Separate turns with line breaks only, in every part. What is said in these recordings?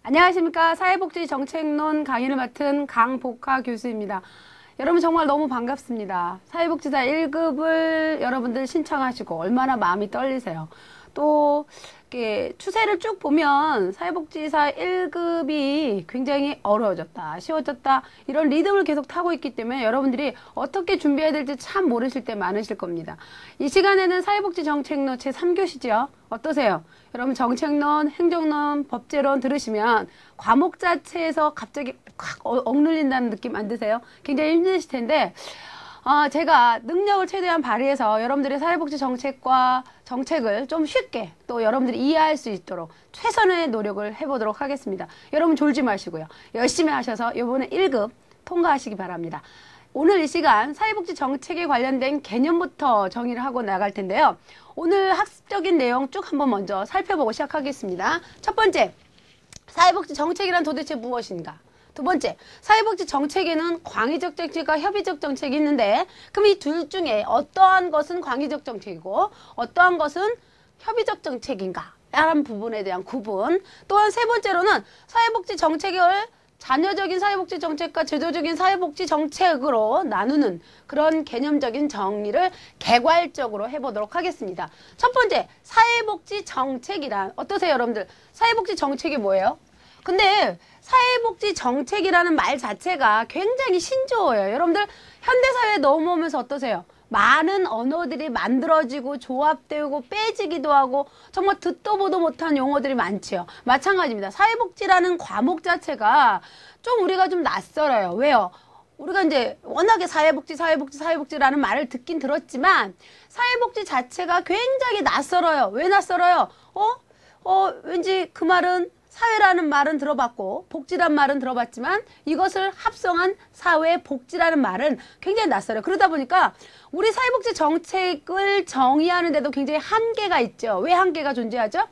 안녕하십니까. 사회복지정책론 강의를 맡은 강복화 교수입니다. 여러분 정말 너무 반갑습니다. 사회복지사 1급을 여러분들 신청하시고 얼마나 마음이 떨리세요. 또 이렇게 추세를 쭉 보면 사회복지사 1급이 굉장히 어려워졌다, 쉬워졌다 이런 리듬을 계속 타고 있기 때문에 여러분들이 어떻게 준비해야 될지 참 모르실 때 많으실 겁니다. 이 시간에는 사회복지정책론 제3교시죠. 어떠세요? 여러분 정책론, 행정론, 법제론 들으시면 과목 자체에서 갑자기 확 억눌린다는 느낌 안 드세요? 굉장히 힘드실 텐데 제가 능력을 최대한 발휘해서 여러분들의 사회복지 정책과 정책을 좀 쉽게 또 여러분들이 이해할 수 있도록 최선의 노력을 해보도록 하겠습니다. 여러분 졸지 마시고요. 열심히 하셔서 이번에 1급 통과하시기 바랍니다. 오늘 이 시간 사회복지 정책에 관련된 개념부터 정의를 하고 나갈 텐데요. 오늘 학습적인 내용 쭉 한번 먼저 살펴보고 시작하겠습니다. 첫 번째, 사회복지 정책이란 도대체 무엇인가? 두 번째, 사회복지 정책에는 광의적 정책과 협의적 정책이 있는데 그럼 이 둘 중에 어떠한 것은 광의적 정책이고 어떠한 것은 협의적 정책인가? 라는 부분에 대한 구분. 또한 세 번째로는 사회복지 정책을 잔여적인 사회복지 정책과 제도적인 사회복지 정책으로 나누는 그런 개념적인 정리를 개괄적으로 해보도록 하겠습니다. 첫 번째, 사회복지 정책이란 어떠세요, 여러분들? 사회복지 정책이 뭐예요? 근데 사회복지 정책이라는 말 자체가 굉장히 신조어예요. 여러분들 현대사회에 넘어오면서 어떠세요? 많은 언어들이 만들어지고 조합되고 빼지기도 하고 정말 듣도 보도 못한 용어들이 많지요. 마찬가지입니다. 사회복지라는 과목 자체가 좀 우리가 좀 낯설어요. 왜요? 우리가 이제 워낙에 사회복지라는 말을 듣긴 들었지만 사회복지 자체가 굉장히 낯설어요. 왜 낯설어요? 왠지 그 말은 사회라는 말은 들어봤고 복지란 말은 들어봤지만 이것을 합성한 사회복지라는 말은 굉장히 낯설어요. 그러다 보니까 우리 사회복지 정책을 정의하는 데도 굉장히 한계가 있죠. 왜 한계가 존재하죠?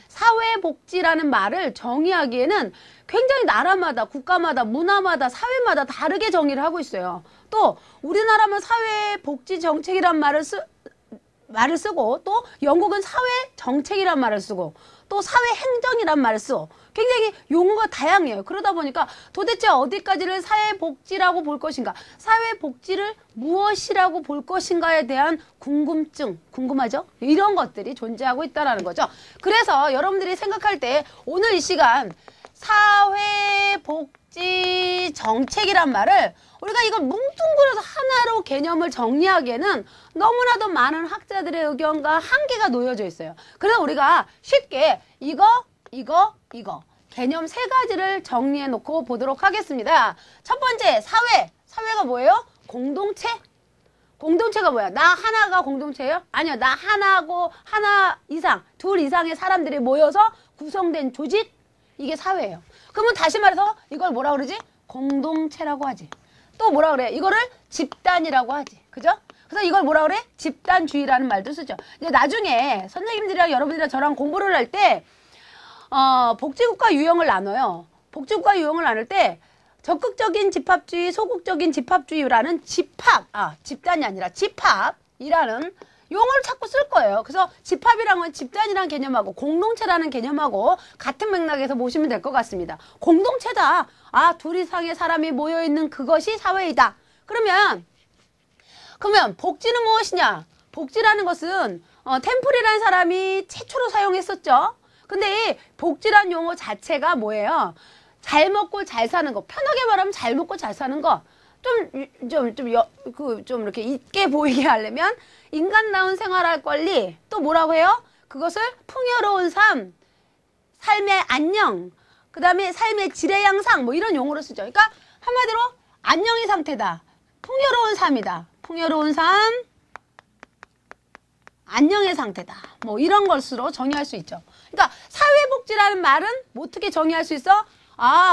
사회복지라는 말을 정의하기에는 굉장히 나라마다, 국가마다, 문화마다, 사회마다 다르게 정의를 하고 있어요. 또 우리나라만 사회복지 정책이란 말을 쓰고 또 영국은 사회정책이란 말을 쓰고 또 사회행정이란 말을 쓰고 굉장히 용어가 다양해요. 그러다 보니까 도대체 어디까지를 사회복지라고 볼 것인가, 사회복지를 무엇이라고 볼 것인가에 대한 궁금증, 궁금하죠? 이런 것들이 존재하고 있다는 거죠. 그래서 여러분들이 생각할 때 오늘 이 시간 사회복지 정책이란 말을 우리가 이걸 뭉뚱그려서 하나로 개념을 정리하기에는 너무나도 많은 학자들의 의견과 한계가 놓여져 있어요. 그래서 우리가 쉽게 이거 개념 세 가지를 정리해 놓고 보도록 하겠습니다. 첫 번째, 사회가 뭐예요? 공동체. 공동체가 뭐야? 나 하나가 공동체예요? 아니요. 나 하나고 하나 이상, 둘 이상의 사람들이 모여서 구성된 조직? 이게 사회예요. 그러면 다시 말해서 이걸 뭐라 그러지? 공동체라고 하지. 또 뭐라 그래? 이거를 집단이라고 하지. 그죠? 그래서 이걸 뭐라 그래? 집단주의라는 말도 쓰죠. 이제 나중에 선생님들이랑 여러분들이랑 저랑 공부를 할 때 복지국가 유형을 나눠요. 복지국가 유형을 나눌 때 적극적인 집합주의, 소극적인 집합주의라는 집단이 아니라 집합이라는 용어를 자꾸 쓸 거예요. 그래서 집합이란 건 집단이라는 개념하고 공동체라는 개념하고 같은 맥락에서 보시면 될 것 같습니다. 공동체다. 둘 이상의 사람이 모여있는 그것이 사회이다. 그러면 복지는 무엇이냐? 복지라는 것은 템플이라는 사람이 최초로 사용했었죠. 근데 이 복지란 용어 자체가 뭐예요? 잘 먹고 잘 사는 거. 편하게 말하면 잘 먹고 잘 사는 거. 좀 이렇게 있게 보이게 하려면 인간다운 생활할 권리, 또 뭐라고 해요? 그것을 풍요로운 삶, 삶의 안녕, 그 다음에 삶의 질의 향상, 뭐 이런 용어로 쓰죠. 그러니까 한마디로 안녕의 상태다. 풍요로운 삶이다. 풍요로운 삶, 안녕의 상태다. 뭐 이런 것으로 정의할 수 있죠. 그러니까 사회복지라는 말은 어떻게 정의할 수 있어?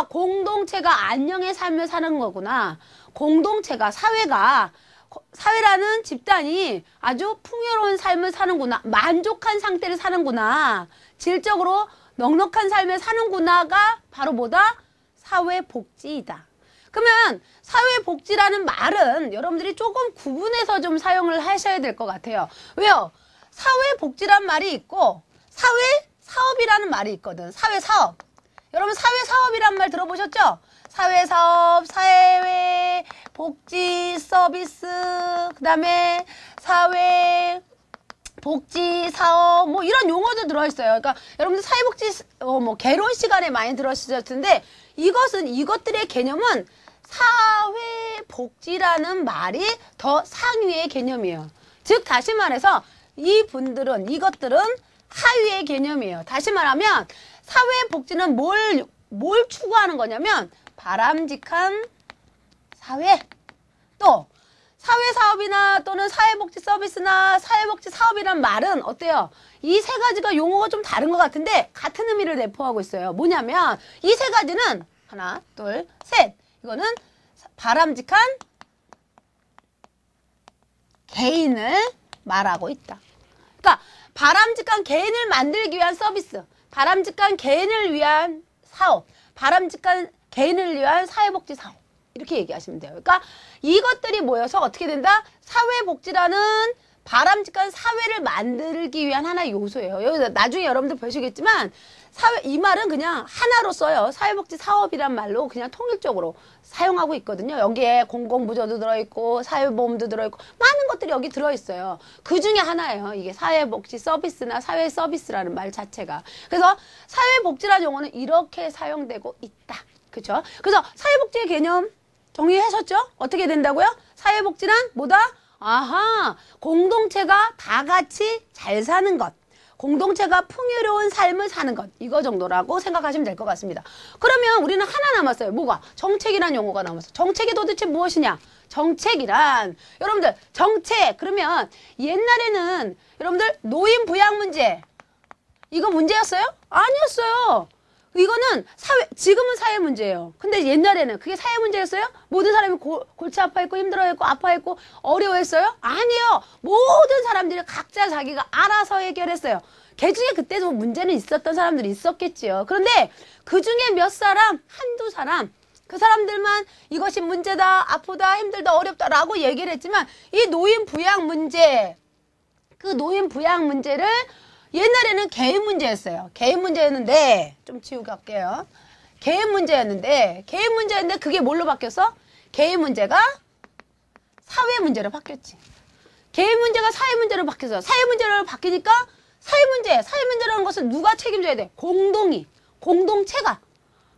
공동체가 안녕의 삶을 사는 거구나. 공동체가, 사회라는 집단이 아주 풍요로운 삶을 사는구나. 만족한 상태를 사는구나. 질적으로 넉넉한 삶을 사는구나가 바로 뭐다? 사회복지이다. 그러면 사회복지라는 말은 여러분들이 조금 구분해서 좀 사용을 하셔야 될 것 같아요. 왜요? 사회복지란 말이 있고 사회사업이라는 말이 있거든. 사회사업. 여러분 사회사업이란 말 들어보셨죠? 사회사업, 사회복지 서비스, 그 다음에 사회복지사업 뭐 이런 용어도 들어있어요. 그러니까 여러분들 사회복지 뭐 개론 시간에 많이 들으셨을 텐데 이것들의 개념은 사회복지라는 말이 더 상위의 개념이에요. 즉 다시 말해서 이것들은 하위의 개념이에요. 다시 말하면 사회복지는 뭘 추구하는 거냐면 바람직한 사회, 또 사회사업이나 또는 사회복지 서비스나 사회복지 사업이란 말은 어때요? 이 세 가지가 용어가 좀 다른 것 같은데 같은 의미를 내포하고 있어요. 뭐냐면 이 세 가지는 하나, 둘, 셋. 이거는 바람직한 개인을 말하고 있다. 그러니까 바람직한 개인을 만들기 위한 서비스, 바람직한 개인을 위한 사업, 바람직한 개인을 위한 사회복지 사업 이렇게 얘기하시면 돼요. 그러니까 이것들이 모여서 어떻게 된다? 사회복지라는 바람직한 사회를 만들기 위한 하나의 요소예요. 여기서 나중에 여러분들 보시겠지만 이 말은 그냥 하나로 써요. 사회복지 사업이란 말로 그냥 통일적으로 사용하고 있거든요. 여기에 공공부조도 들어있고 사회보험도 들어있고 많은 것들이 여기 들어있어요. 그 중에 하나예요. 이게 사회복지 서비스나 사회 서비스라는 말 자체가. 그래서 사회복지라는 용어는 이렇게 사용되고 있다. 그렇죠? 그래서 사회복지의 개념 정리하셨죠? 어떻게 된다고요? 사회복지란 뭐다? 아하, 공동체가 다 같이 잘 사는 것. 공동체가 풍요로운 삶을 사는 것. 이거 정도라고 생각하시면 될 것 같습니다. 그러면 우리는 하나 남았어요. 뭐가? 정책이란 용어가 남았어요. 정책이 도대체 무엇이냐? 정책이란 여러분들 정책 그러면 옛날에는 여러분들 노인 부양 문제 이거 문제였어요? 아니었어요. 이거는 지금은 사회 문제예요. 근데 옛날에는 그게 사회 문제였어요? 모든 사람이 골치 아파했고 힘들어했고 아파했고 어려워했어요? 아니요. 모든 사람들이 각자 자기가 알아서 해결했어요. 걔중에 그때도 문제는 있었던 사람들이 있었겠지요. 그런데 그중에 몇 사람, 한두 사람 그 사람들만 이것이 문제다, 아프다, 힘들다, 어렵다라고 얘기를 했지만 이 노인 부양 문제, 그 노인 부양 문제를 옛날에는 개인 문제였어요. 개인 문제였는데 좀 지우고 갈게요. 개인 문제였는데 그게 뭘로 바뀌었어? 개인 문제가 사회 문제로 바뀌었지. 개인 문제가 사회 문제로 바뀌었어. 사회 문제로 바뀌니까 사회 문제라는 것은 누가 책임져야 돼? 공동체가.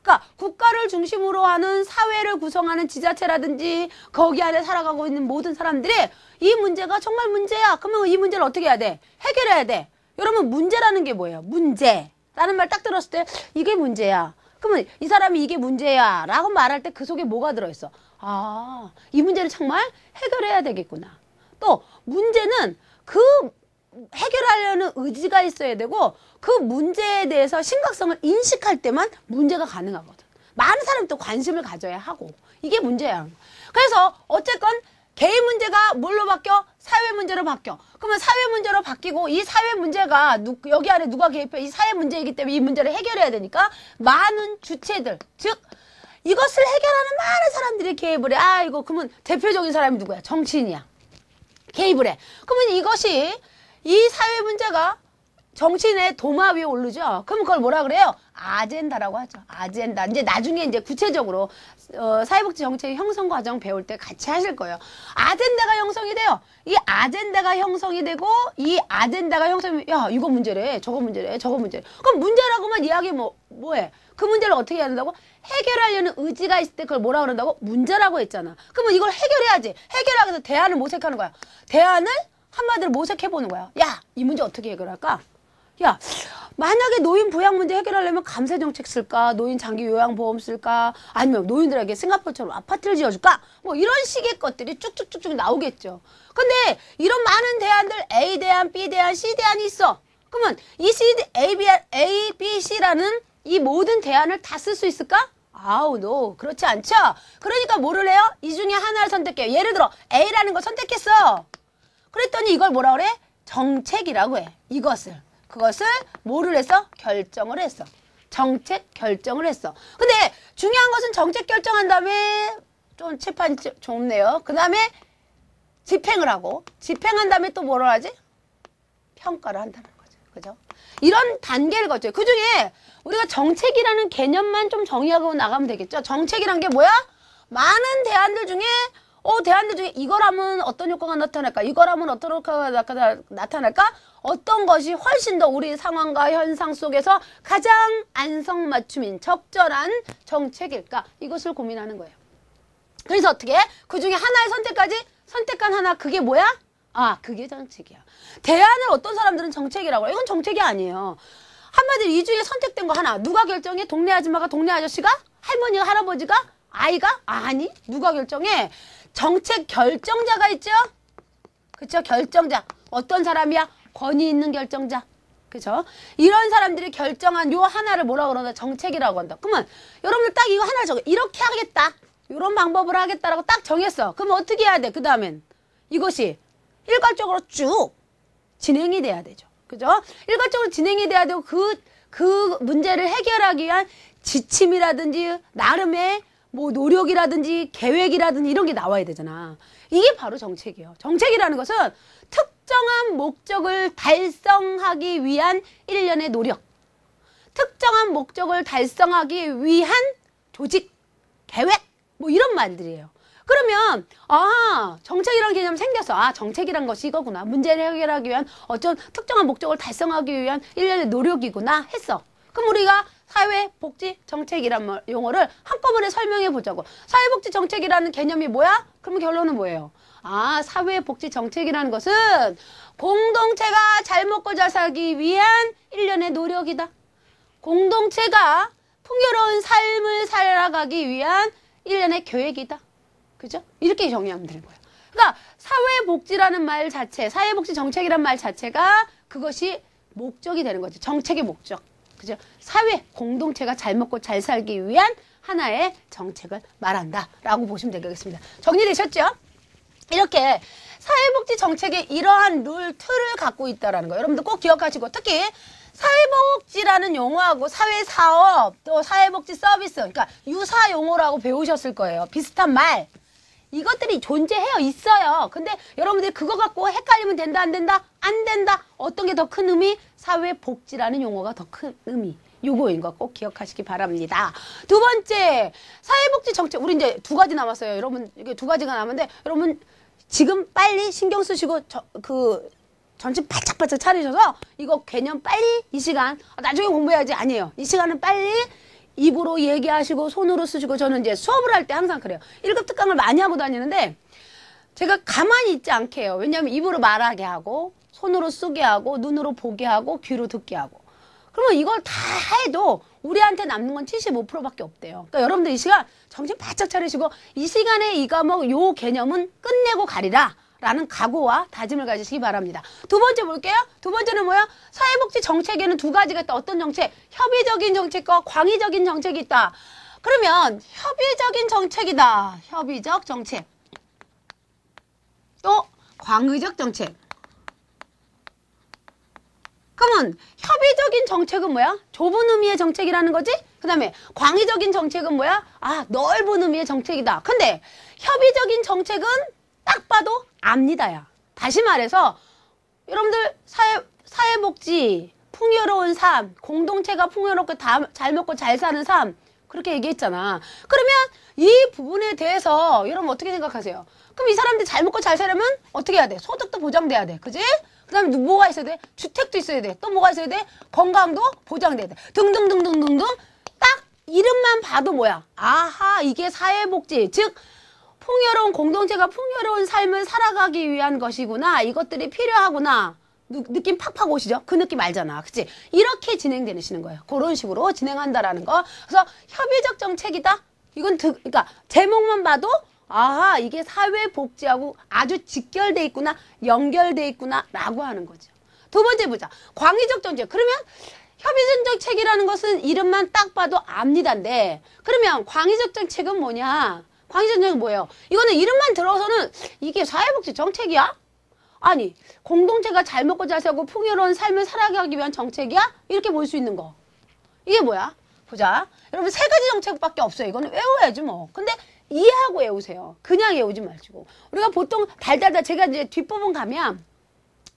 그러니까 국가를 중심으로 하는 사회를 구성하는 지자체라든지 거기 안에 살아가고 있는 모든 사람들이 이 문제가 정말 문제야. 그러면 이 문제를 어떻게 해야 돼? 해결해야 돼. 여러분 문제라는 게 뭐예요? 문제라는 말 딱 들었을 때 이게 문제야. 그러면 이 사람이 이게 문제야 라고 말할 때 그 속에 뭐가 들어있어? 아, 이 문제를 정말 해결해야 되겠구나. 또 문제는 그 해결하려는 의지가 있어야 되고 그 문제에 대해서 심각성을 인식할 때만 문제가 가능하거든. 많은 사람이 또 관심을 가져야 하고 이게 문제야. 그래서 어쨌건 개인 문제가 뭘로 바뀌어? 사회 문제로 바뀌어. 그러면 사회 문제로 바뀌고 이 사회 문제가 여기 안에 누가 개입해? 이 사회 문제이기 때문에 이 문제를 해결해야 되니까 많은 주체들, 즉 이것을 해결하는 많은 사람들이 개입을 해. 아 이거 그러면 대표적인 사람이 누구야? 정치인이야. 개입을 해. 그러면 이것이 이 사회 문제가 정치인의 도마 위에 오르죠. 그럼 그걸 뭐라 그래요? 아젠다라고 하죠. 아젠다. 이제 나중에 이제 구체적으로 사회복지 정책 형성 과정 배울 때 같이 하실 거예요. 아젠다가 형성이 돼요. 이 아젠다가 형성이 되고 이 아젠다가 형성이 야 이거 문제래, 저거 문제래, 저거 문제래. 그럼 문제라고만 이야기 뭐해? 그 문제를 어떻게 해야 된다고? 해결하려는 의지가 있을 때 그걸 뭐라 그런다고? 문제라고 했잖아. 그러면 이걸 해결해야지. 해결하기 위해서 대안을 모색하는 거야. 대안을 한마디로 모색해보는 거야. 야, 이 문제 어떻게 해결할까? 야, 만약에 노인 부양 문제 해결하려면 감세 정책 쓸까? 노인 장기 요양보험 쓸까? 아니면 노인들에게 싱가포르처럼 아파트를 지어줄까? 뭐 이런 식의 것들이 쭉쭉쭉쭉 나오겠죠. 근데 이런 많은 대안들 A 대안, B 대안, C 대안이 있어. 그러면 이 A, B, C라는 이 모든 대안을 다 쓸 수 있을까? 아우, no. 그렇지 않죠? 그러니까 뭐를 해요? 이 중에 하나를 선택해요. 예를 들어 A라는 걸 선택했어. 그랬더니 이걸 뭐라 그래? 정책이라고 해. 그것을 뭐를 했어? 결정을 했어. 정책 결정을 했어. 근데 중요한 것은 정책 결정한 다음에 좀 칠판이 좁네요. 그 다음에 집행을 하고 집행한 다음에 또 뭐라 하지? 평가를 한다는 거죠. 그죠? 이런 단계를 거쳐요. 그 중에 우리가 정책이라는 개념만 좀 정의하고 나가면 되겠죠. 정책이란 게 뭐야? 많은 대안들 중에 이걸 하면 어떤 효과가 나타날까? 이걸 하면 어떤 효과가 나타날까? 어떤 것이 훨씬 더 우리 상황과 현상 속에서 가장 안성맞춤인 적절한 정책일까? 이것을 고민하는 거예요. 그래서 어떻게? 그 중에 하나의 선택한 하나, 그게 뭐야? 아, 그게 정책이야. 대안을 어떤 사람들은 정책이라고 해요. 이건 정책이 아니에요. 한마디로 이 중에 선택된 거 하나. 누가 결정해? 동네 아줌마가, 동네 아저씨가? 할머니가, 할아버지가? 아이가? 아니, 누가 결정해? 정책 결정자가 있죠? 그쵸? 결정자. 어떤 사람이야? 권위 있는 결정자. 그죠? 이런 사람들이 결정한 요 하나를 뭐라고 그러나? 정책이라고 한다. 그러면 여러분들 딱 이거 하나를 적어. 이렇게 하겠다. 이런 방법으로 하겠다라고 딱 정했어. 그럼 어떻게 해야 돼? 그 다음엔 이것이 일괄적으로 쭉 진행이 돼야 되죠. 그죠? 일괄적으로 진행이 돼야 되고 그 문제를 해결하기 위한 지침이라든지 나름의 뭐 노력이라든지 계획이라든지 이런 게 나와야 되잖아. 이게 바로 정책이에요. 정책이라는 것은 특정한 목적을 달성하기 위한 일련의 노력, 특정한 목적을 달성하기 위한 조직, 계획, 뭐 이런 말들이에요. 그러면 정책이라는 개념이 생겼어. 아, 정책이란 것이 이거구나. 문제를 해결하기 위한 어떤 특정한 목적을 달성하기 위한 일련의 노력이구나 했어. 그럼 우리가 사회복지정책이란 용어를 한꺼번에 설명해 보자고. 사회복지정책이라는 개념이 뭐야? 그러면 결론은 뭐예요? 아, 사회복지정책이라는 것은 공동체가 잘 먹고 잘 살기 위한 일련의 노력이다. 공동체가 풍요로운 삶을 살아가기 위한 일련의 계획이다. 그죠? 이렇게 정의하면 되는 거예요. 그러니까 사회복지라는 말 자체, 사회복지 정책이라는 말 자체가 그것이 목적이 되는 거죠. 정책의 목적. 그죠? 사회, 공동체가 잘 먹고 잘 살기 위한 하나의 정책을 말한다라고 보시면 되겠습니다. 정리되셨죠? 이렇게 사회복지 정책의 이러한 룰, 틀을 갖고 있다는 거 여러분들 꼭 기억하시고, 특히 사회복지라는 용어하고 사회사업, 또 사회복지 서비스, 그러니까 유사 용어라고 배우셨을 거예요. 비슷한 말. 이것들이 존재해요. 있어요. 근데 여러분들이 그거 갖고 헷갈리면 된다, 안 된다? 안 된다. 어떤 게 더 큰 의미? 사회복지라는 용어가 더 큰 의미. 요거인 거 꼭 기억하시기 바랍니다. 두 번째, 사회복지 정책. 우리 이제 두 가지 남았어요. 여러분, 이게 두 가지가 남았는데, 여러분, 지금 빨리 신경 쓰시고, 전체 바짝바짝 차리셔서, 이거 개념 빨리 이 시간, 나중에 공부해야지. 아니에요. 이 시간은 빨리 입으로 얘기하시고 손으로 쓰시고. 저는 이제 수업을 할 때 항상 그래요. 1급 특강을 많이 하고 다니는데 제가 가만히 있지 않게 해요. 왜냐하면 입으로 말하게 하고 손으로 쓰게 하고 눈으로 보게 하고 귀로 듣게 하고. 그러면 이걸 다 해도 우리한테 남는 건 75%밖에 없대요. 그러니까 여러분들 이 시간 정신 바짝 차리시고 이 시간에 이 과목 요 개념은 끝내고 가리라 라는 각오와 다짐을 가지시기 바랍니다. 두 번째 볼게요. 두 번째는 뭐야? 사회복지 정책에는 두 가지가 있다. 어떤 정책? 협의적인 정책과 광의적인 정책이 있다. 그러면 협의적인 정책이다. 협의적 정책. 또 광의적 정책. 그러면 협의적인 정책은 뭐야? 좁은 의미의 정책이라는 거지? 그 다음에 광의적인 정책은 뭐야? 아, 넓은 의미의 정책이다. 근데 협의적인 정책은 딱 봐도 압니다야. 다시 말해서 여러분들 사회복지, 풍요로운 삶, 공동체가 풍요롭고 잘 먹고 잘 사는 삶 그렇게 얘기했잖아. 그러면 이 부분에 대해서 여러분 어떻게 생각하세요? 그럼 이 사람들이 잘 먹고 잘 살려면 어떻게 해야 돼? 소득도 보장돼야 돼. 그지? 그 다음에 뭐가 있어야 돼? 주택도 있어야 돼. 또 뭐가 있어야 돼? 건강도 보장돼야 돼. 등등등등등등. 딱 이름만 봐도 뭐야? 아하, 이게 사회복지. 즉 풍요로운 공동체가 풍요로운 삶을 살아가기 위한 것이구나. 이것들이 필요하구나. 느낌 팍팍 오시죠? 그 느낌 알잖아. 그치? 이렇게 진행되시는 거예요. 그런 식으로 진행한다라는 거. 그래서 협의적 정책이다? 이건 그러니까 제목만 봐도 아하, 이게 사회복지하고 아주 직결돼 있구나, 연결돼 있구나 라고 하는 거죠. 두 번째 보자. 광의적 정책. 그러면 협의적 정책이라는 것은 이름만 딱 봐도 압니다인데, 그러면 광의적 정책은 뭐냐? 광의적 정책은 뭐예요? 이거는 이름만 들어서는 이게 사회복지 정책이야? 아니, 공동체가 잘 먹고 잘 살고 풍요로운 삶을 살아가기 위한 정책이야? 이렇게 볼 수 있는 거. 이게 뭐야? 보자. 여러분, 세 가지 정책밖에 없어요. 이거는 외워야지 뭐. 근데 이해하고 외우세요. 그냥 외우지 말고. 우리가 보통 달달달, 제가 이제 뒷부분 가면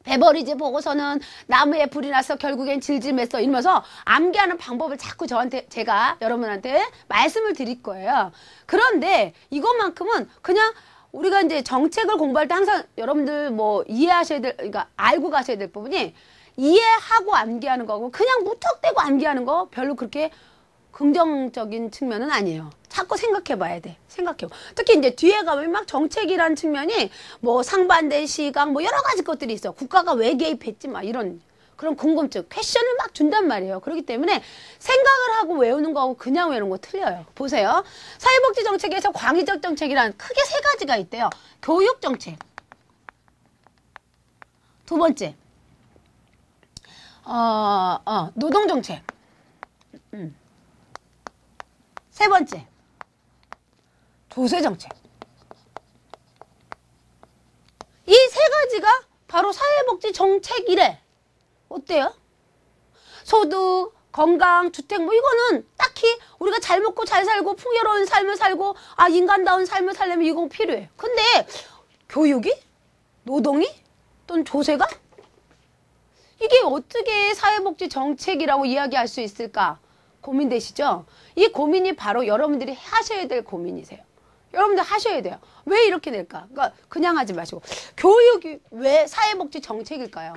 베버리지 보고서는 나무에 불이 나서 결국엔 질질 맸어 이러면서 암기하는 방법을 자꾸 제가 여러분한테 말씀을 드릴 거예요. 그런데 이것만큼은 그냥 우리가 이제 정책을 공부할 때 항상 여러분들 뭐 이해하셔야 될, 그러니까 알고 가셔야 될 부분이 이해하고 암기하는 거고 그냥 무턱대고 암기하는 거 별로 그렇게 긍정적인 측면은 아니에요. 자꾸 생각해 봐야 돼. 생각해. 특히 이제 뒤에 가면 막 정책이라는 측면이 뭐 상반된 시각 뭐 여러 가지 것들이 있어. 국가가 왜 개입했지 막 이런 그런 궁금증, 퀘션을 막 준단 말이에요. 그렇기 때문에 생각을 하고 외우는 거하고 그냥 외우는 거 틀려요. 보세요. 사회복지 정책에서 광의적 정책이란 크게 세 가지가 있대요. 교육 정책. 두 번째. 노동 정책. 세 번째, 조세정책. 이 세 가지가 바로 사회복지 정책이래. 어때요? 소득, 건강, 주택 뭐 이거는 딱히 우리가 잘 먹고 잘 살고 풍요로운 삶을 살고 인간다운 삶을 살려면 이거 필요해. 근데 교육이? 노동이? 또는 조세가? 이게 어떻게 사회복지 정책이라고 이야기할 수 있을까? 고민되시죠? 이 고민이 바로 여러분들이 하셔야 될 고민이세요. 여러분들 하셔야 돼요. 왜 이렇게 될까? 그러니까 그냥 하지 마시고 교육이 왜 사회복지 정책일까요?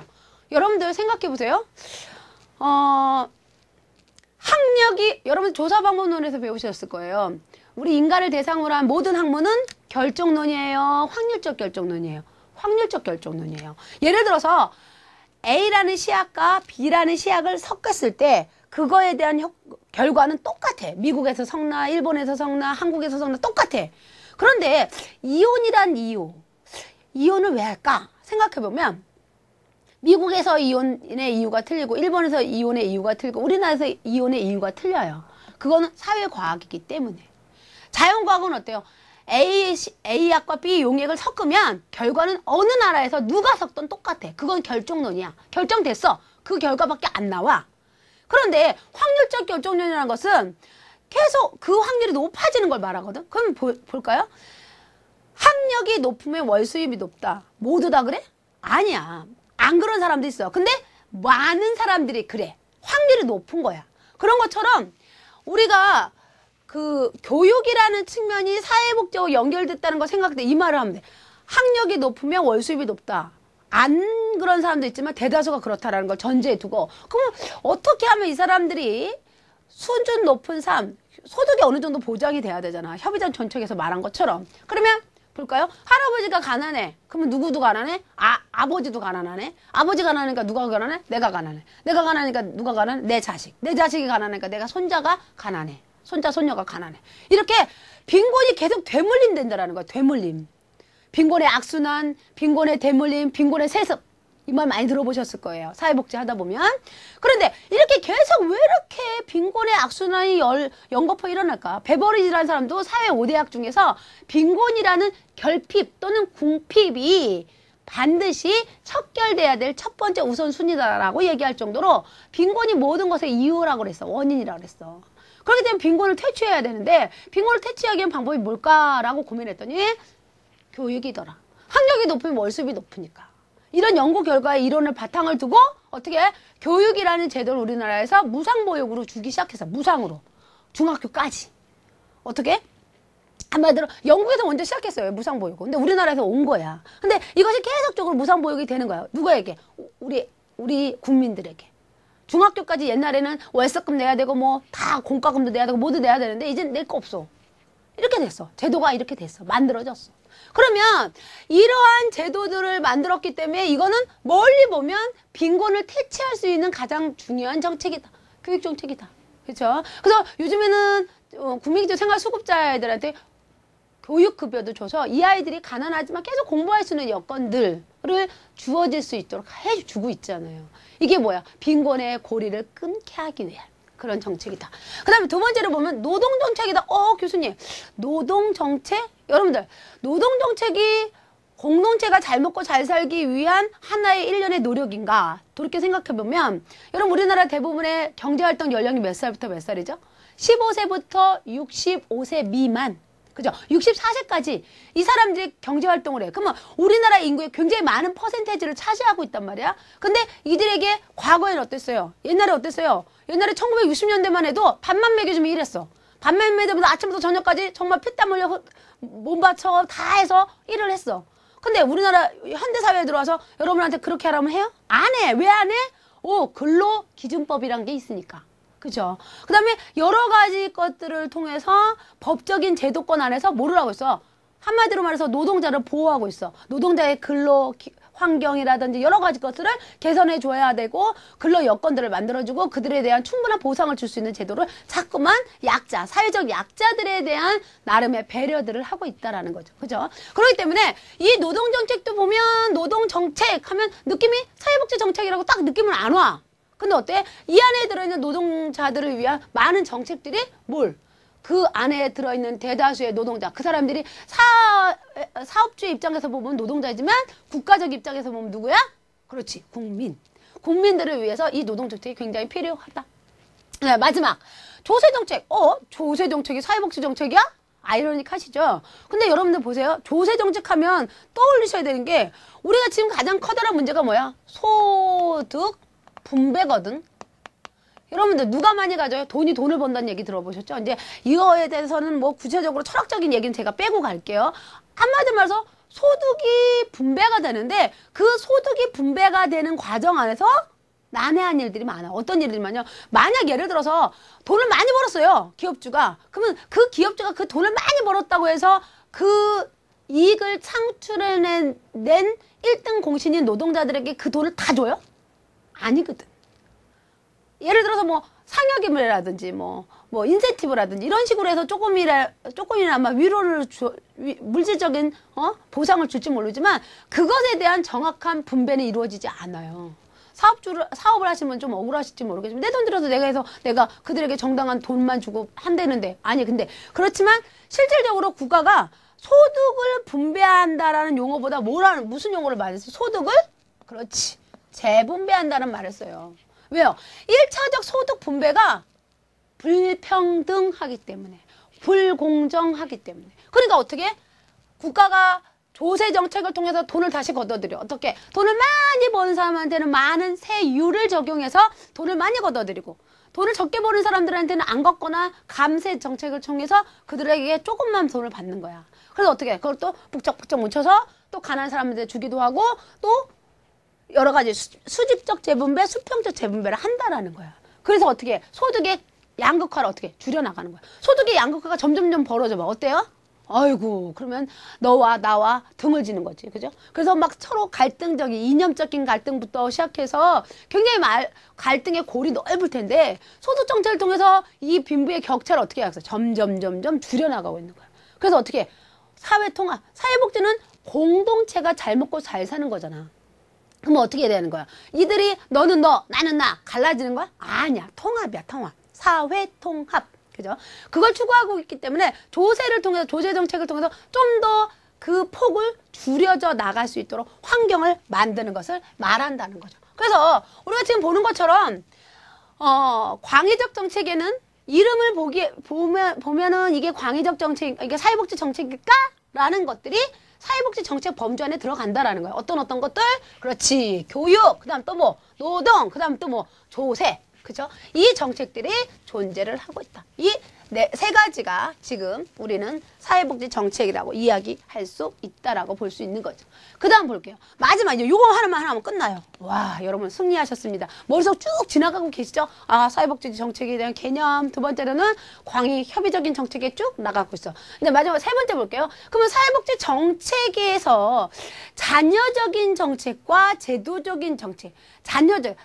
여러분들 생각해 보세요. 학력이 여러분 조사방법론에서 배우셨을 거예요. 우리 인간을 대상으로 한 모든 학문은 결정론이에요. 확률적 결정론이에요. 확률적 결정론이에요. 예를 들어서 A라는 시약과 B라는 시약을 섞었을 때 그거에 대한 결과는 똑같아. 미국에서 성나, 일본에서 성나, 한국에서 성나 똑같아. 그런데 이혼이란 이혼을 왜 할까? 생각해보면 미국에서 이혼의 이유가 틀리고 일본에서 이혼의 이유가 틀리고 우리나라에서 이혼의 이유가 틀려요. 그거는 사회과학이기 때문에. 자연과학은 어때요? A약과 B 용액을 섞으면 결과는 어느 나라에서 누가 섞든 똑같아. 그건 결정론이야. 결정됐어. 그 결과밖에 안 나와. 그런데 확률적 결정론이라는 것은 계속 그 확률이 높아지는 걸 말하거든. 그럼 볼까요? 학력이 높으면 월수입이 높다. 모두 다 그래? 아니야. 안 그런 사람도 있어. 근데 많은 사람들이 그래. 확률이 높은 거야. 그런 것처럼 우리가 그 교육이라는 측면이 사회복지와 연결됐다는 거 생각할 때 이 말을 하면 돼. 학력이 높으면 월수입이 높다. 안 그런 사람도 있지만 대다수가 그렇다라는 걸 전제에 두고 그럼 어떻게 하면 이 사람들이 수준 높은 삶, 소득이 어느 정도 보장이 돼야 되잖아. 협의장 전책에서 말한 것처럼. 그러면 볼까요? 할아버지가 가난해. 그러면 누구도 가난해? 아버지도 가난하네. 아버지 가난하니까 누가 가난해? 내가 가난해. 내가 가난하니까 누가 가난해? 내 자식. 내 자식이 가난하니까 내가 손자가 가난해. 손자, 손녀가 가난해. 이렇게 빈곤이 계속 되물림된다라는 거야. 되물림. 빈곤의 악순환, 빈곤의 대물림, 빈곤의 세습. 이 말 많이 들어보셨을 거예요. 사회복지 하다 보면. 그런데 이렇게 계속 왜 이렇게 빈곤의 악순환이 연거푸 일어날까? 베버리지라는 사람도 사회 5대학 중에서 빈곤이라는 결핍 또는 궁핍이 반드시 척결돼야 될 첫 번째 우선순위다라고 얘기할 정도로 빈곤이 모든 것의 이유라고 그랬어. 원인이라고 그랬어. 그렇기 때문에 빈곤을 퇴치해야 되는데 빈곤을 퇴치하기 위한 방법이 뭘까라고 고민했더니 교육이더라. 학력이 높으면 월수입이 높으니까. 이런 연구 결과의 이론을 바탕을 두고 어떻게 교육이라는 제도를 우리나라에서 무상보육으로 주기 시작해서 무상으로 중학교까지. 어떻게? 한마디로 영국에서 먼저 시작했어요. 무상보육. 근데 우리나라에서 온 거야. 근데 이것이 계속적으로 무상보육이 되는 거야. 누구에게? 우리 국민들에게. 중학교까지 옛날에는 월세금 내야 되고 뭐 다 공과금도 내야 되고 모두 내야 되는데 이젠 낼 거 없어. 이렇게 됐어. 제도가 이렇게 됐어. 만들어졌어. 그러면 이러한 제도들을 만들었기 때문에 이거는 멀리 보면 빈곤을 퇴치할 수 있는 가장 중요한 정책이다. 교육 정책이다. 그렇죠? 그래서 요즘에는 국민기초 생활수급자들한테 교육급여도 줘서 이 아이들이 가난하지만 계속 공부할 수 있는 여건들을 주어질 수 있도록 해주고 있잖아요. 이게 뭐야? 빈곤의 고리를 끊게 하기 위한 그런 정책이다. 그 다음에 두 번째로 보면 노동정책이다. 교수님, 노동정책? 여러분들, 노동정책이 공동체가 잘 먹고 잘 살기 위한 하나의 일련의 노력인가? 그렇게 생각해보면, 여러분, 우리나라 대부분의 경제활동 연령이 몇 살부터 몇 살이죠? 15세부터 65세 미만. 그죠? 64세까지 이 사람들이 경제활동을 해. 그러면 우리나라 인구의 굉장히 많은 퍼센테이지를 차지하고 있단 말이야. 근데 이들에게 과거에는 어땠어요? 옛날에 어땠어요? 옛날에 1960년대만 해도 밥만 먹여주면 일했어. 밥만 먹여주면 아침부터 저녁까지 정말 피땀 흘려 몸 바쳐 다 해서 일을 했어. 근데 우리나라 현대사회에 들어와서 여러분한테 그렇게 하라면 해요? 안 해. 왜 안 해? 근로기준법이란 게 있으니까. 그죠? 그 다음에 여러 가지 것들을 통해서 법적인 제도권 안에서 뭐를 하고 있어? 한마디로 말해서 노동자를 보호하고 있어. 노동자의 근로 환경이라든지 여러 가지 것들을 개선해 줘야 되고 근로 여건들을 만들어주고 그들에 대한 충분한 보상을 줄 수 있는 제도를 자꾸만 약자, 사회적 약자들에 대한 나름의 배려들을 하고 있다라는 거죠. 그죠? 그렇기 때문에 이 노동정책도 보면 노동정책 하면 느낌이 사회복지정책이라고 딱 느낌은 안 와. 근데 어때? 이 안에 들어있는 노동자들을 위한 많은 정책들이 그 안에 들어있는 대다수의 노동자, 그 사람들이 사업주의 입장에서 보면 노동자이지만 국가적 입장에서 보면 누구야? 그렇지, 국민. 국민들을 위해서 이 노동정책이 굉장히 필요하다. 네, 마지막, 조세정책. 조세정책이 사회복지정책이야? 아이러니하시죠? 근데 여러분들 보세요. 조세정책 하면 떠올리셔야 되는 게 우리가 지금 가장 커다란 문제가 뭐야? 소득 분배거든. 여러분들 누가 많이 가져요? 돈을 번다는 얘기 들어보셨죠? 이제 이거에 대해서는 뭐 구체적으로 철학적인 얘기는 제가 빼고 갈게요. 한마디로 말해서 소득이 분배가 되는데 그 소득이 분배가 되는 과정 안에서 난해한 일들이 많아. 어떤 일들이 많냐? 만약 예를 들어서 돈을 많이 벌었어요. 기업주가. 그러면 그 기업주가 그 돈을 많이 벌었다고 해서 그 이익을 창출해낸 1등 공신인 노동자들에게 그 돈을 다 줘요? 아니거든. 예를 들어서 뭐 상여금이라든지 뭐 인센티브라든지 이런 식으로 해서 조금이나마 위로를 물질적인 보상을 줄지 모르지만 그것에 대한 정확한 분배는 이루어지지 않아요. 사업을 하시면 좀 억울하실지 모르겠지만 내 돈 들여서 내가 그들에게 정당한 돈만 주고 한다는데 아니 근데 그렇지만 실질적으로 국가가 소득을 분배한다라는 용어보다 무슨 용어를 말했어요? 소득을 그렇지. 재분배한다는 말을 써요. 왜요? 1차적 소득 분배가 불평등하기 때문에 불공정하게 때문에 그러니까 어떻게? 국가가 조세 정책을 통해서 돈을 다시 걷어들여. 어떻게? 돈을 많이 버는 사람한테는 많은 세율을 적용해서 돈을 많이 걷어들이고 돈을 적게 버는 사람들한테는 안 걷거나 감세 정책을 통해서 그들에게 조금만 돈을 받는 거야. 그래서 어떻게? 그걸 또 북적북적 묻혀서 또 가난한 사람한테 주기도 하고 또 여러 가지 수직적 재분배, 수평적 재분배를 한다라는 거야. 그래서 어떻게 소득의 양극화를 어떻게 줄여나가는 거야. 소득의 양극화가 점점점 벌어져 봐. 어때요? 아이고 그러면 너와 나와 등을 지는 거지. 그죠? 그래서 막 서로 갈등적인 이념적인 갈등부터 시작해서 굉장히 갈등의 골이 넓을 텐데 소득 정책을 통해서 이 빈부의 격차를 어떻게 해서 점점 줄여나가고 있는 거야. 그래서 어떻게 사회통합, 사회복지는 공동체가 잘 먹고 잘 사는 거잖아. 그럼 어떻게 해야 되는 거야? 이들이 너는 너, 나는 나 갈라지는 거야? 아니야. 통합이야, 통합. 사회통합. 그죠? 그걸 추구하고 있기 때문에 조세를 통해서, 조세 정책을 통해서 좀 더 그 폭을 줄여져 나갈 수 있도록 환경을 만드는 것을 말한다는 거죠. 그래서 우리가 지금 보는 것처럼, 광의적 정책에는 이름을 보면은 이게 광의적 정책, 이게 사회복지 정책일까? 라는 것들이 사회복지 정책 범주 안에 들어간다라는 거예요. 어떤 것들? 그렇지. 교육, 그 다음 또 뭐, 노동, 그 다음 또 뭐, 조세. 그죠? 이 정책들이 존재를 하고 있다. 이 세 가지가 지금 우리는 사회복지 정책이라고 이야기할 수 있다라고 볼 수 있는 거죠. 그 다음 볼게요. 마지막, 이제 요거 하나만 하면 끝나요. 와, 여러분 승리하셨습니다. 머릿속 쭉 지나가고 계시죠? 아, 사회복지 정책에 대한 개념. 두 번째로는 광의 협의적인 정책에 쭉 나가고 있어. 근데 마지막 세 번째 볼게요. 그러면 사회복지 정책에서 자녀적인 정책과 제도적인 정책,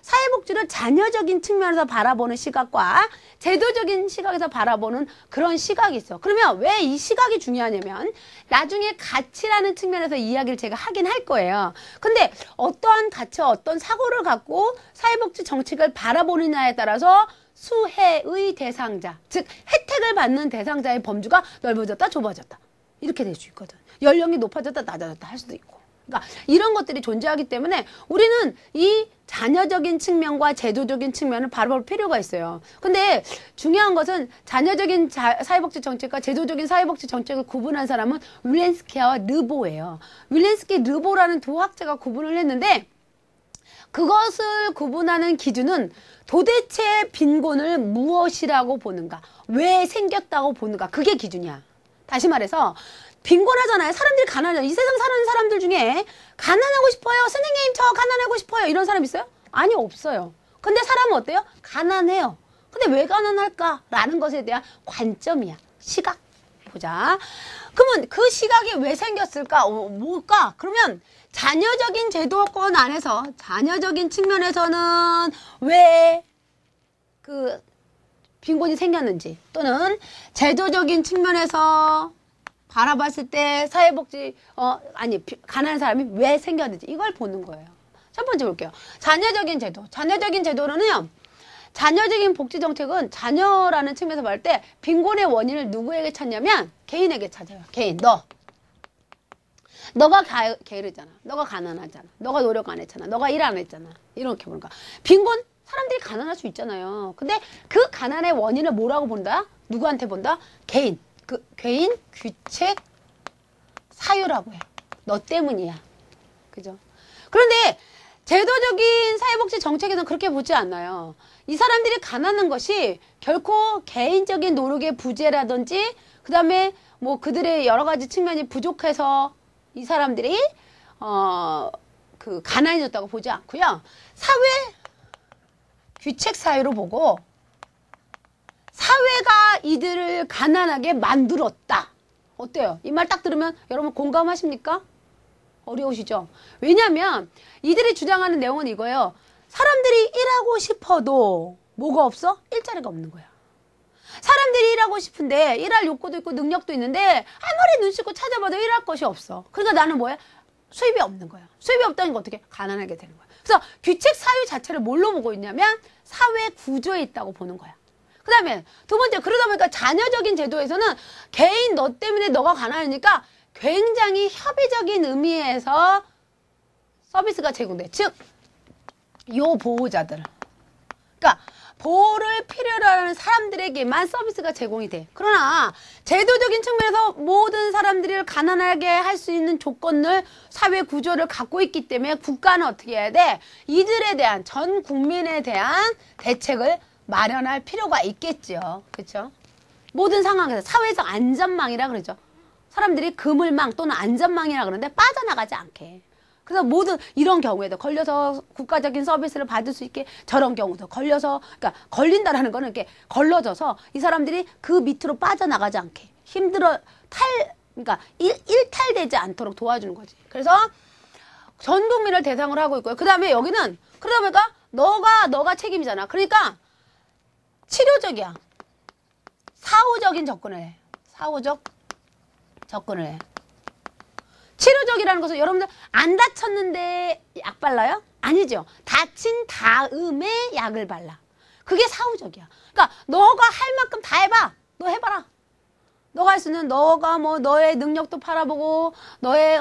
사회복지를 자녀적인 측면에서 바라보는 시각과 제도적인 시각에서 바라보는 그런 시각이 있어. 그러면 왜 이 시각이 중요하냐면 나중에 가치라는 측면에서 이야기를 제가 하긴 할 거예요. 근데 어떠한 가치와 어떤 사고를 갖고 사회복지 정책을 바라보느냐에 따라서 수혜의 대상자, 즉 혜택을 받는 대상자의 범주가 넓어졌다 좁아졌다 이렇게 될 수 있거든. 연령이 높아졌다 낮아졌다 할 수도 있고. 그러니까 이런 것들이 존재하기 때문에 우리는 이 자녀적인 측면과 제도적인 측면을 바라볼 필요가 있어요. 근데 중요한 것은 자녀적인 사회복지 정책과 제도적인 사회복지 정책을 구분한 사람은 윌렌스키와 르보예요. 윌렌스키, 르보라는 두 학자가 구분을 했는데 그것을 구분하는 기준은 도대체 빈곤을 무엇이라고 보는가, 왜 생겼다고 보는가, 그게 기준이야. 다시 말해서 빈곤하잖아요. 사람들이 가난하잖아요. 이 세상 사는 사람들 중에 가난하고 싶어요. 선생님 저 가난하고 싶어요. 이런 사람 있어요? 아니, 없어요. 근데 사람은 어때요? 가난해요. 근데 왜 가난할까? 라는 것에 대한 관점이야. 시각. 보자. 그러면 그 시각이 왜 생겼을까? 뭘까? 그러면 자녀적인 제도권 안에서, 자녀적인 측면에서는 왜 그 빈곤이 생겼는지, 또는 제도적인 측면에서 바라봤을 때 사회복지, 가난한 사람이 왜 생겼는지, 이걸 보는 거예요. 첫 번째 볼게요. 자녀적인 제도. 자녀적인 제도는요, 자녀적인 복지 정책은 자녀라는 측면에서 볼 때 빈곤의 원인을 누구에게 찾냐면 개인에게 찾아요. 개인. 너가 게으르잖아. 너가 가난하잖아. 너가 노력 안 했잖아. 너가 일 안 했잖아. 이렇게 보는 거야. 빈곤, 사람들이 가난할 수 있잖아요. 근데 그 가난의 원인을 뭐라고 본다? 누구한테 본다? 개인. 그 개인 규책 사유라고 해. 너 때문이야. 그죠? 그런데 제도적인 사회복지 정책에서는 그렇게 보지 않나요? 이 사람들이 가난한 것이 결코 개인적인 노력의 부재라든지 그 다음에 뭐 그들의 여러 가지 측면이 부족해서 이 사람들이 가난해졌다고 보지 않고요. 사회 규책 사유로 보고 사회가 이들을 가난하게 만들었다. 어때요? 이 말 딱 들으면 여러분 공감하십니까? 어려우시죠? 왜냐하면 이들이 주장하는 내용은 이거예요. 사람들이 일하고 싶어도 뭐가 없어? 일자리가 없는 거야. 사람들이 일하고 싶은데 일할 욕구도 있고 능력도 있는데 아무리 눈 씻고 찾아봐도 일할 것이 없어. 그러니까 나는 뭐야? 수입이 없는 거야. 수입이 없다는 건 어떻게? 가난하게 되는 거야. 그래서 규책 사유 자체를 뭘로 보고 있냐면 사회 구조에 있다고 보는 거야. 그 다음에 두 번째, 그러다 보니까 자녀적인 제도에서는 개인 너 때문에 너가 가난하니까 굉장히 협의적인 의미에서 서비스가 제공돼. 즉, 요 보호자들. 그러니까 보호를 필요로 하는 사람들에게만 서비스가 제공이 돼. 그러나 제도적인 측면에서 모든 사람들을 가난하게 할 수 있는 조건을, 사회 구조를 갖고 있기 때문에 국가는 어떻게 해야 돼? 이들에 대한, 전 국민에 대한 대책을 마련할 필요가 있겠죠. 그렇죠? 모든 상황에서 사회적 안전망이라 그러죠. 사람들이 그물망 또는 안전망이라 그러는데 빠져나가지 않게. 그래서 모든 이런 경우에도 걸려서 국가적인 서비스를 받을 수 있게, 저런 경우도 걸려서, 그러니까 걸린다라는 거는 이렇게 걸러져서 이 사람들이 그 밑으로 빠져나가지 않게 그러니까 일탈되지 않도록 도와주는 거지. 그래서 전 국민을 대상으로 하고 있고요. 그 다음에 여기는 그러다 보니까 너가 책임이잖아. 그러니까 치료적이야. 사후적인 접근을 해. 사후적 접근을 해. 치료적이라는 것은 여러분들 안 다쳤는데 약 발라요? 아니죠. 다친 다음에 약을 발라. 그게 사후적이야. 그러니까 너가 할 만큼 다 해봐. 너 해봐라. 너가 할 수 있는, 너가 뭐 너의 능력도 팔아보고, 너의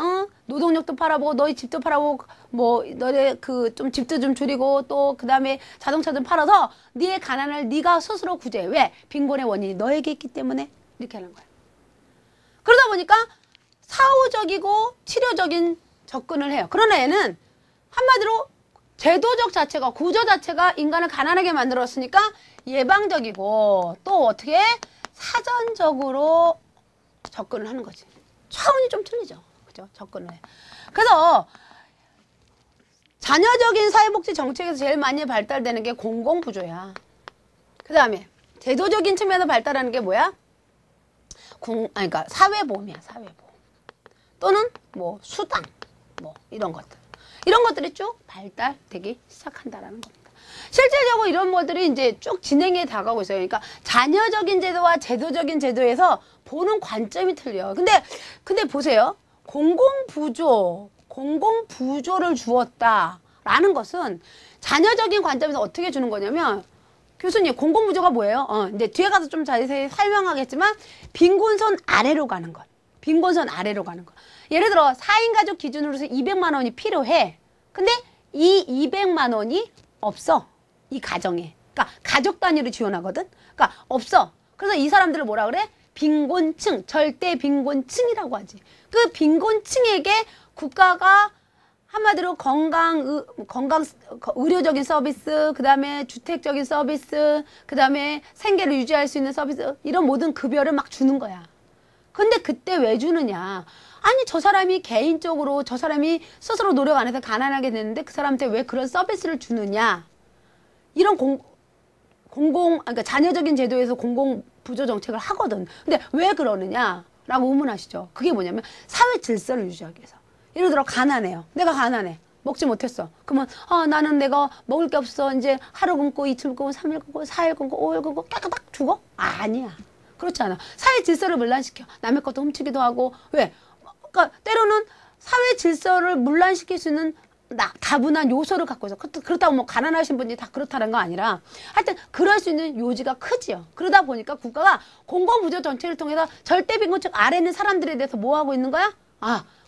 노동력도 팔아보고, 너의 집도 팔아보고, 뭐 너의 좀 집도 좀 줄이고, 또 그 다음에 자동차 좀 팔아서 네의 가난을 네가 스스로 구제해. 왜? 빈곤의 원인이 너에게 있기 때문에 이렇게 하는 거야. 그러다 보니까 사후적이고 치료적인 접근을 해요. 그러나 얘는 한마디로 제도적 자체가, 구조 자체가 인간을 가난하게 만들었으니까 예방적이고, 또 어떻게 사전적으로 접근을 하는 거지. 차원이 좀 틀리죠. 그죠? 접근을 해. 그래서 자녀적인 사회복지 정책에서 제일 많이 발달되는 게 공공부조야. 그 다음에 제도적인 측면에서 발달하는 게 뭐야? 그러니까 사회보험이야. 사회보험. 또는 뭐 수당, 뭐 이런 것들. 이런 것들이 쭉 발달되기 시작한다라는 겁니다. 실질적으로 이런 것들이 이제 쭉 진행해 나가고 있어요. 그러니까 자녀적인 제도와 제도적인 제도에서 보는 관점이 틀려요. 근데 보세요. 공공부조를 주었다라는 것은 자녀적인 관점에서 어떻게 주는 거냐면, 교수님, 공공부조가 뭐예요? 이제 뒤에 가서 좀 자세히 설명하겠지만, 빈곤선 아래로 가는 것. 빈곤선 아래로 가는 거야. 예를 들어 4인 가족 기준으로 해서 200만 원이 필요해. 근데 이 200만 원이 없어. 이 가정에. 그러니까 가족 단위로 지원하거든. 그러니까 없어. 그래서 이 사람들을 뭐라 그래? 빈곤층, 절대 빈곤층이라고 하지. 그 빈곤층에게 국가가 한마디로 의료적인 서비스, 그 다음에 주택적인 서비스, 그 다음에 생계를 유지할 수 있는 서비스, 이런 모든 급여를 막 주는 거야. 근데 그때 왜 주느냐? 아니, 저 사람이 개인적으로 저 사람이 스스로 노력 안 해서 가난하게 됐는데 그 사람한테 왜 그런 서비스를 주느냐? 이런 그러니까 자녀적인 제도에서 공공부조 정책을 하거든. 근데 왜 그러느냐? 라고 의문하시죠. 그게 뭐냐면 사회 질서를 유지하기 위해서. 예를 들어 가난해요. 내가 가난해. 먹지 못했어. 그러면 나는 내가 먹을 게 없어. 이제 하루 굶고 이틀 굶고 3일 굶고 4일 굶고 5일 굶고 깨끗딱 죽어? 아니야. 그렇지 않아. 사회 질서를 문란시켜. 남의 것도 훔치기도 하고. 왜? 그러니까 때로는 사회 질서를 문란시킬 수 있는 다분한 요소를 갖고 있어. 그렇다고 뭐 가난하신 분이 다 그렇다는 거 아니라 하여튼 그럴 수 있는 요지가 크지요. 그러다 보니까 국가가 공공부조 정책을 통해서 절대 빈곤층 아래 있는 사람들에 대해서 뭐 하고 있는 거야?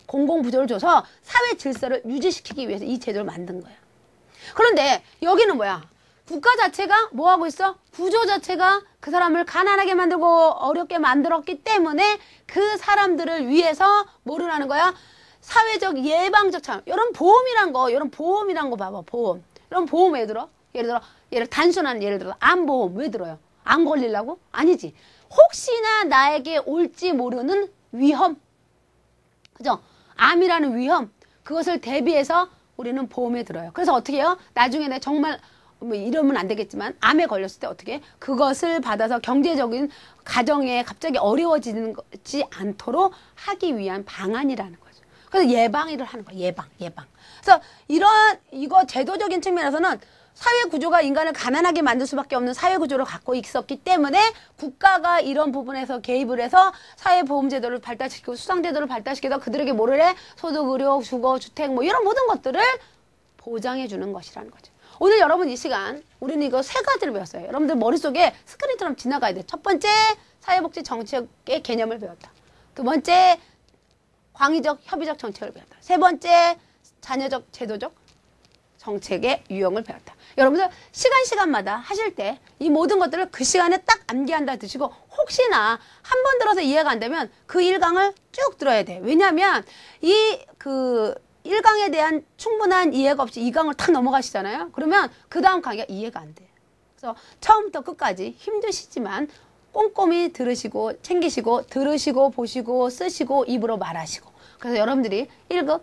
공공부조를 줘서 사회 질서를 유지시키기 위해서 이 제도를 만든 거야. 그런데 여기는 뭐야? 국가 자체가 뭐 하고 있어? 구조 자체가 그 사람을 가난하게 만들고 어렵게 만들었기 때문에 그 사람들을 위해서 뭐를 하는 거야? 사회적 예방적 차원. 이런 보험이란 거 봐봐. 보험. 이런 보험 왜 들어? 단순한 예를 들어 암보험 왜 들어요? 안 걸리려고? 아니지. 혹시나 나에게 올지 모르는 위험. 그죠? 암이라는 위험. 그것을 대비해서 우리는 보험에 들어요. 그래서 어떻게 해요? 나중에 내가 정말 뭐 이러면 안 되겠지만 암에 걸렸을 때 어떻게 그것을 받아서 경제적인 가정에 갑자기 어려워지지 않도록 하기 위한 방안이라는 거죠. 그래서 예방을 하는 거야. 예방. 그래서 이거 제도적인 측면에서는 사회 구조가 인간을 가난하게 만들 수밖에 없는 사회 구조를 갖고 있었기 때문에 국가가 이런 부분에서 개입을 해서 사회보험제도를 발달시키고 수상제도를 발달시켜서 그들에게 뭐를 해? 소득, 의료, 주거, 주택 뭐 이런 모든 것들을 보장해 주는 것이라는 거죠. 오늘 여러분 이 시간 우리는 이거 3가지를 배웠어요. 여러분들 머릿속에 스크린처럼 지나가야 돼. 첫 번째, 사회복지 정책의 개념을 배웠다. 두 번째, 광의적, 협의적 정책을 배웠다. 세 번째, 자녀적, 제도적 정책의 유형을 배웠다. 여러분들 시간마다 하실 때 이 모든 것들을 그 시간에 딱 암기한다 드시고 혹시나 한 번 들어서 이해가 안 되면 그 1강을 쭉 들어야 돼. 왜냐하면 이 1강에 대한 충분한 이해가 없이 2강을 탁 넘어가시잖아요. 그러면 그 다음 강의가 이해가 안 돼. 그래서 처음부터 끝까지 힘드시지만 꼼꼼히 들으시고 챙기시고 들으시고 보시고 쓰시고 입으로 말하시고 그래서 여러분들이 1급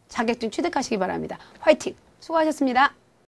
자격증 취득하시기 바랍니다. 화이팅! 수고하셨습니다.